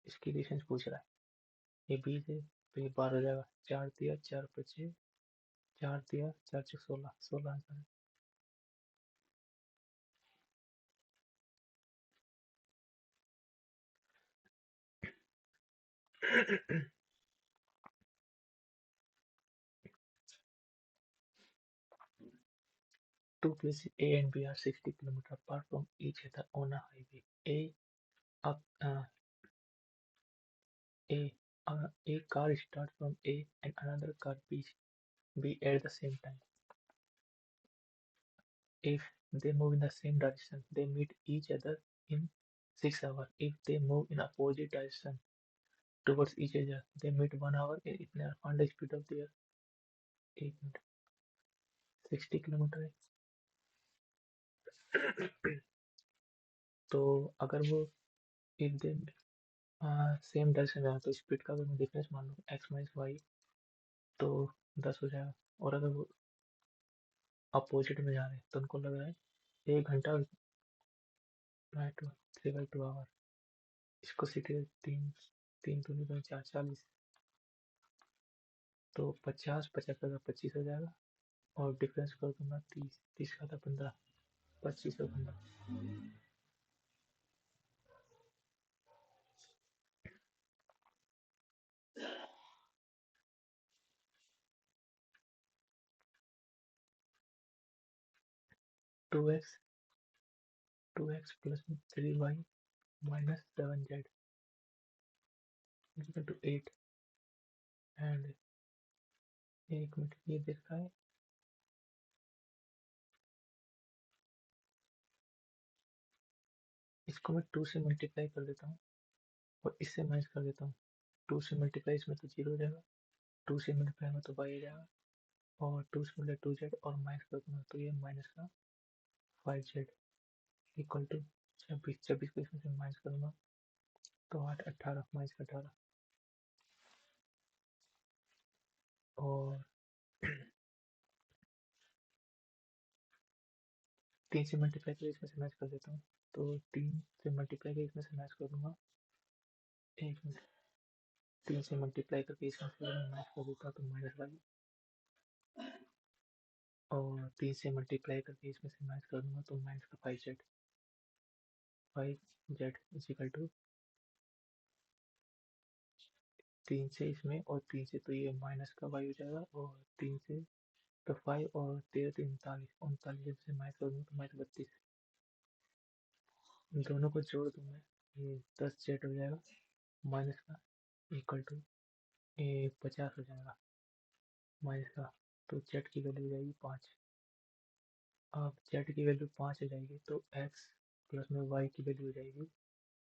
इसकी डिस्टेंस पूछ रहा है. ये 20 है तो ये 12 हो जाएगा. 4 दिया 4 25 4 दिया 4 6 16 16 आंसर है. Two places A and B are 60 km apart from each other on a highway. Up, a car starts from A and another car B at the same time. If they move in the same direction, they meet each other in 6 hours. If they move in opposite direction towards each other, they meet 1 hour. इतने find the speed of their 1 minute 60 kilometre है. तो अगर वो if they same direction में तो speed का अगर मैं डिफरेंस मान लूँ x माइनस वाई तो 10 हो जाएगा. और अगर वो अपोजिट में जा रहे हैं तो उनको लग रहा है 1 घंटा 3/2 आवर. इसको सीधे 3 3 दूनी 4 40 तो 50 का 25 हो जाएगा, और डिफरेंस कर दूंगा 30 30 का था 15 25 और 15. 2x 2x plus 3y minus 7z equal to 8. And 1 minute ये देख रहा है. इसको मैं 2 से मल्टीप्लाई कर देता हूँ और इससे माइनस कर देता हूँ। 2 से मल्टीप्लाई इसमें तो 0 हो जाएगा, 2 से मल्टीप्लाई में तो y आ जाएगा, और 2 से मल्टीप्लाई 2z और माइनस कर दूंगा तो ये माइनस का 5z इक्वल टू 26। 26 को इसमें से माइनस करूँगा तो 8, 18 माइनस का 18, और 3 से मल्टीप्लाई करके इसमें से माइनस कर देता हूँ तो 3 से मल्टीप्लाई करके इसमें से माइनस कर दूंगा। एक मिनट, 3 से मल्टीप्लाई करके इसमें से माइनस कर देता हूँ तो माइनस वाई, और 3 से मल्टीप्लाई करके इसमें से माइनस कर दूंगा तो माइनस का 5z, 5z इजिकल टू 3 से इसमें और 3 से तो ये माइनस का y हो जाएगा, और 3 से तो 5 और 13 तो 39, 39 से माइनस कर दूंगा तो माइनस 32। दोनों को जोड़ दूँ मैं, ये 10z हो जाएगा माइनस का इक्वल टू ये 50 हो जाएगा माइनस का, तो z की वैल्यू हो जाएगी 5। अब z की वैल्यू 5 हो जाएगी तो x प्लस में y की वैल्यू हो जाएगी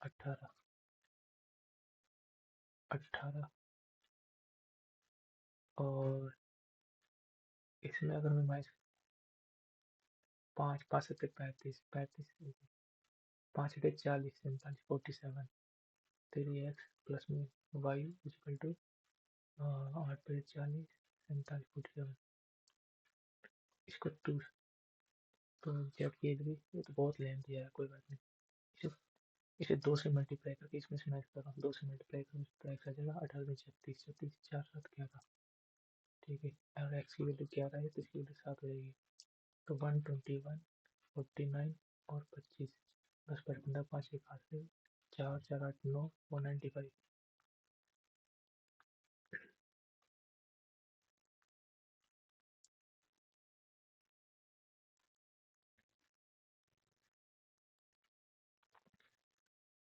18। 18 और इसमें अगर मैं माइनस 5, 5 सत्तर 35, 35 5 अठे 40, 47, 47, 3x प्लस में y इक्वल टू 8 पे 40, 47, 47, इसको 2, तो जेड की एज भी ये तो बहुत लेंथ दिया है, कोई बात नहीं। इसे इसे 2 से मल्टीप्लाई करके इसमें से माइनस कर रहा हूँ, 2 से मल्टीप्लाई करूँ तो एक्स आ जाएगा 18 में 36, 36 4 7 11, ठीक है। अगर एक्स की वैल्यू 11 है तो इसकी वैल्यू 7 हो जाएगी, तो 121, 49 और 25, 10 पर 15, 5 एक हाथ से 4 4 8 9 195।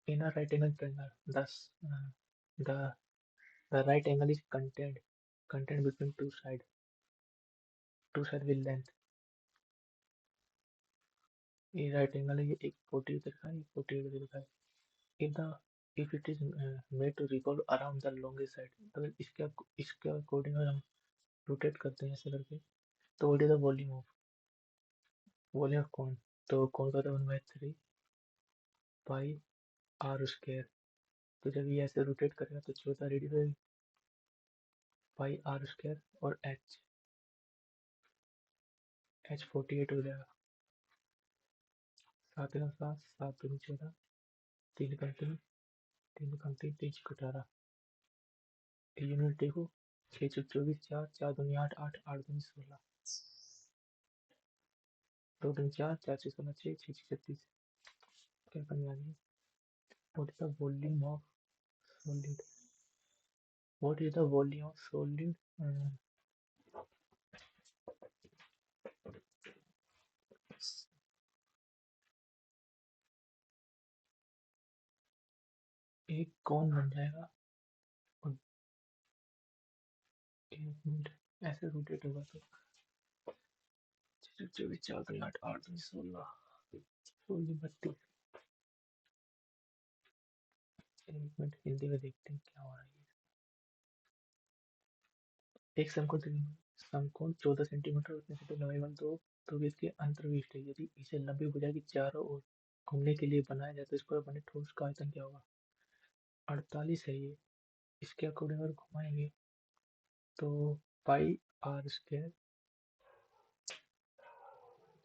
In a right angle triangle, thus the right angle is contained between two side with length। ये राइट एंगल है, ये एक 40 दिखा है, 48 दिखा है। if the if it is made to revolve around the longest side, अगर इसके अकॉर्डिंग अगर हम रोटेट करते हैं ऐसे करके तो what is the volume of कौन, तो कौन का था 1/3 पाई आर स्क्वायर। तो जब ये ऐसे रोटेट करेगा तो चौथा रेडियस है पाई आर स्क्वायर, और एच 48 हो जाएगा। 7 का 7, 7 दूनी 14, 3 का 3, 3 का 3, 3 का 18। यूनिट देखो, 6 24, 4 4 दूनी 8, 8 8 दूनी 16, 2 दूनी 4, 4 6 16, 6 6 36। क्या करने वाली है, what is the volume of solid, what is the volume of solid, एक कौन बन जाएगा और 1 मिनट ऐसे रोटेट होगा तो 24 4 दूनी 8 8 दूनी 16, 16 32। 1 मिनट हिंदी में देखते हैं क्या हो रहा है। एक समकोण 14 सेंटीमीटर उतने से लंबाई वाला दो तो इसके अंतर्विष्ट है, यदि इसे लंबी भुजा की चारों ओर घूमने के लिए बनाया जाए तो इस पर बने ठोस का आयतन क्या होगा। 48 है ये, इसके अकॉर्डिंग अगर घुमाएंगे तो पाई आर स्क्वायर,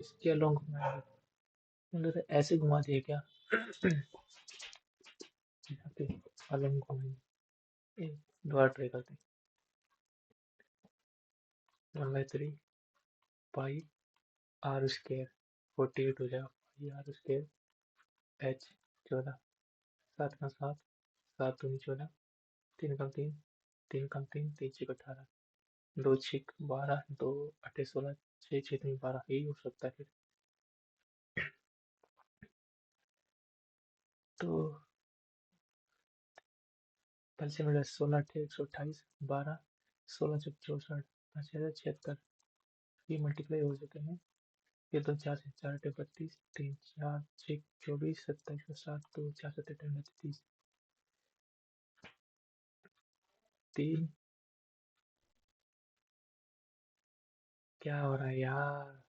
इसके अलोंग घुमाएंगे मतलब ऐसे घुमा दिए क्या, अलोंग घुमाएंगे, दोबारा ट्राई करते हैं। 1/3 पाई आर स्क्वायर 48 हो जाएगा, पाई आर स्क्वायर एच 14, 7 का 7, 7 दूनी 14, 3 का 3, 3 का 3, 3 6 18, 2 6 12, 2 8 16, 6 6 3 12, यही हो सकता है फिर। तो पहले से मेरा 16 8 128, 12 16 64, 5076, ये मल्टीप्लाई हो चुके हैं। ये दो चार से चार अठे 32, तीन चार छः 24, 27 और 7 दो चार सत्तर 30। तीन। क्या हो रहा है यार?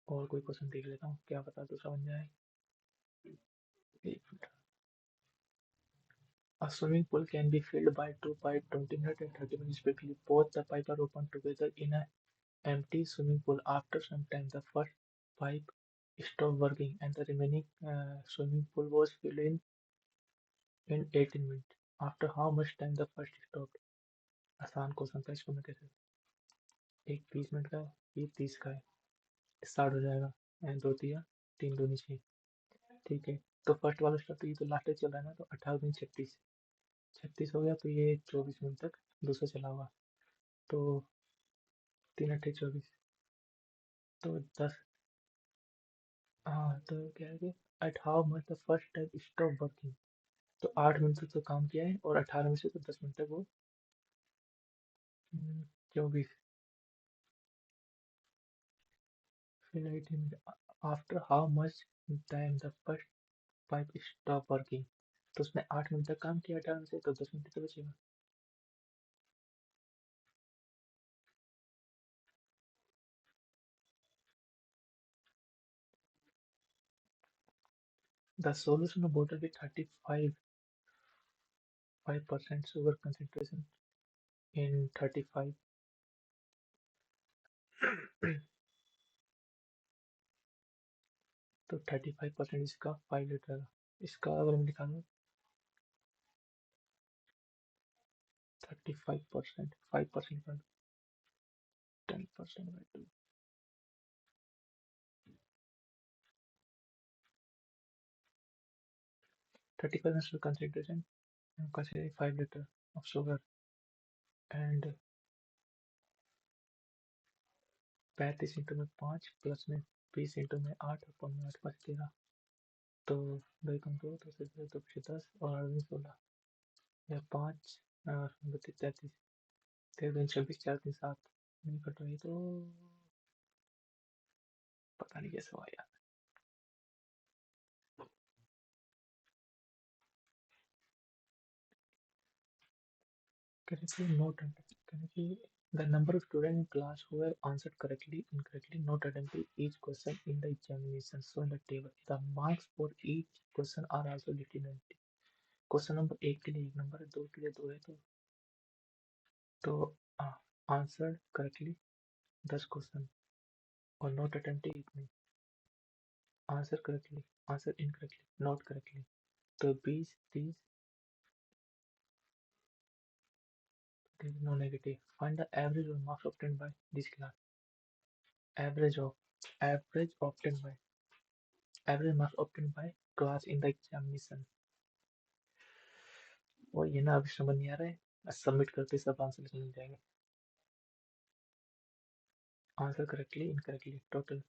और कोई क्वेश्चन देख लेता हूँ, क्या पता तो समझ जाए। एक minute. A swimming pool can be filled by two pipes 20 minutes and 30 minutes quickly. Both the pipes are open together in an empty swimming pool. After some time, the first pipe stopped working and the remaining swimming pool was filled in 18 minutes. After how much time the first stopped? आसान question था, इसको मैं कैसे? एक 20 minute का है, ये 30 का है, स्टार्ट हो जाएगा। एंड दो तिया तीन दो नीचे। ठीक है, तो फर्स्ट वाला स्टार्ट, ये तो लास्ट तक चल रहा है ना, तो 18 दूनी 36, 36 हो गया, तो ये 24 मिनट तक दूसरा चला हुआ। तो तीन अट्ठे 24, तो 10। हाँ, तो क्या है कि at how much the first time stop working, तो 8 मिनट तक तो काम किया है, और 18 में से तो 10 मिनट तक वो 24, फिर 18 minute. After how much time the first pipe stop working, तो उसने 8 मिनट तक काम किया 18 में से, तो 10 मिनट तो बचेगा। The solution of water with 35% sugar concentration in 35, तो 35% इसका 5 लीटर, इसका अगर मैं निकालूँ 35%, 5% का 10% by 2, 35% concentration considering 5 litre of sugar and 35 into में 5 प्लस में 20 इंटू में 8 अपन में 8 5 13, तो दो कम दो, तो फिर तो पीछे 10 और 16 या 5 और 32 33, 13 26 4 3 7 नहीं कट रही, तो पता नहीं कैसे हुआ यार। Correctly note correctly the number of students in class who have answered correctly, incorrectly, not attempting each question in the examination. So in the table, the marks for each question are also listed in the question number 1 के लिए 1 number है, 2 के लिए 2 है, तो answer correctly 10 question, और not attempted 1 नहीं। Answer correctly, answer incorrectly, not correctly, तो 20 30, there is no negative. Find the average of marks obtained by this class. Average of average obtained by average marks obtained by class in the examination. वो ये ना अभी समझ नहीं आ रहा है, submit करते सब आंसर मिल जाएंगे। Answer correctly incorrectly total.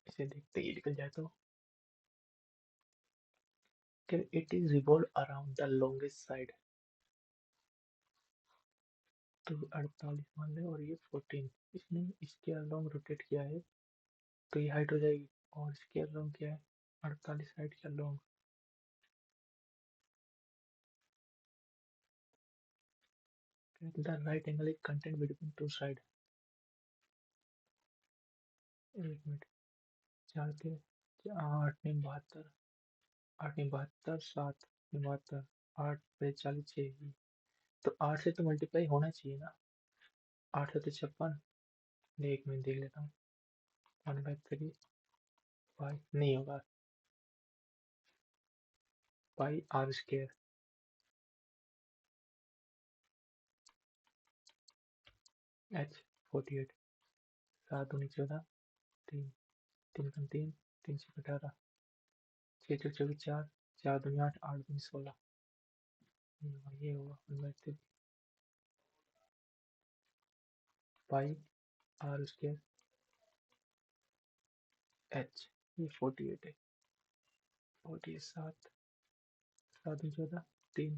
इसे देखते ही निकल जाए तो it is revolve around the longest side, तो 48 मान ले, और ये 14, इसने इसके अलोंग रोटेट किया है, तो ये हाइट हो जाएगी, और इसके अलोंग क्या है 48 हाइट के along, the right angle is content between two side. एक मिनट, 4 के 8 में 72, 8 में 72 7 में 72, 8 पे 40 6, तो 8 से तो मल्टीप्लाई होना चाहिए ना, 8 से तो 56, एक मिनट देख लेता हूँ, 1/3 पाई नहीं होगा, पाई आर स्क्वायर एच 48, 7 दूनी 14, 3 3 कम 3, 3 6 18, 6 6 24 4, 4 दूनी 8, 8 दूनी 16, ये होगा 1/3 पाई आर स्क्वायर एच। ये 48 है। 48 7, 7 दूनी 14, 3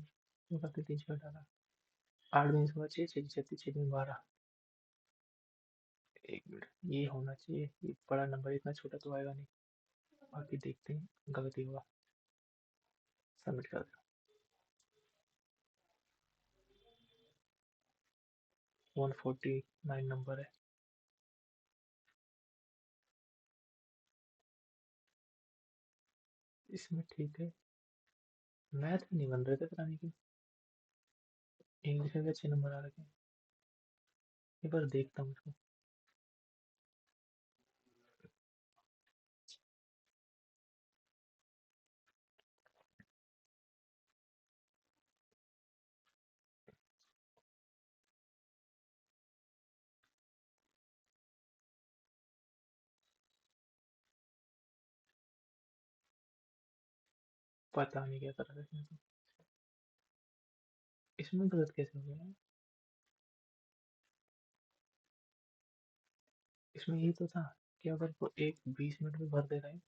3 6 18, 8 दूनी 16 6 6 36 6 दूनी 12। एक मिनट, ये होना चाहिए, ये बड़ा नंबर इतना छोटा तो आएगा नहीं। बाकी देखते हैं, गलती हुआ, सबमिट कर दो। 149 नंबर है। इसमें ठीक है। मैथ में नहीं बन रहे थे पता नहीं क्यों। इंग्लिश में भी अच्छे नंबर आ रखे हैं। एक बार देखता हूँ इसको। पता नहीं क्या कर रहा था इसमें। इसमें गलत कैसे हो गया? इसमें ये तो था कि अगर वो एक 20 मिनट में भर दे रहा है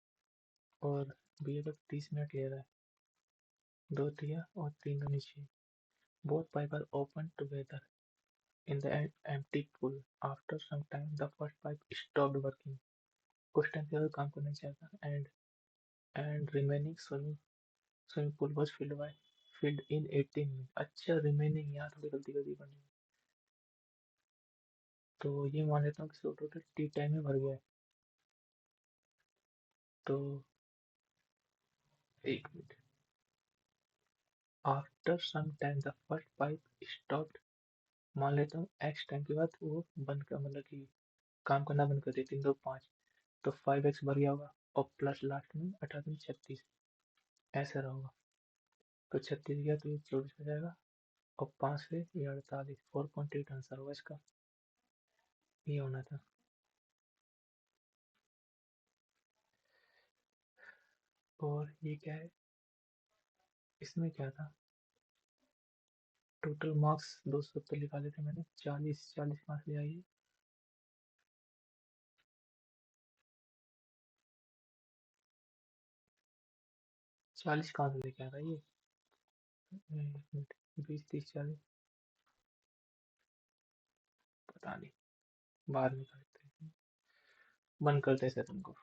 और बी अगर 30 मिनट ले रहा है, दो दिया और तीन तो नीचे, both pipe are open together in the empty pool. After some time, the first pipe stopped working. कुछ टाइम के बाद काम करना चाहता, and remaining swimming pool was filled in 18 minutes. अच्छा, remaining यहाँ थोड़ी गलती कर दी मैंने। तो ये मान लेता हूँ कि टोटल टी टाइम में भर गया है। तो एक minute, after some time the first pipe stopped, मान लेता हूँ एक्स टाइम के बाद वो बंद कर, मतलब कि काम करना बंद कर देती 3 2 5, तो 5x भर गया होगा और प्लस लास्ट में 18 36 ऐसा रहा होगा। तो 36 गया तो ये 24 हो जाएगा और 5 से ये 48, 4.8 आंसर होगा इसका। ये होना था। और ये क्या है, इसमें क्या था, टोटल मार्क्स 270 निकाले थे मैंने, 40 40 मार्क्स ले आइए। 40 कहाँ से लेके आ रहा है ये? 20 30 40, पता नहीं, बाद में करते हैं, बंद करते हैं सेशन को।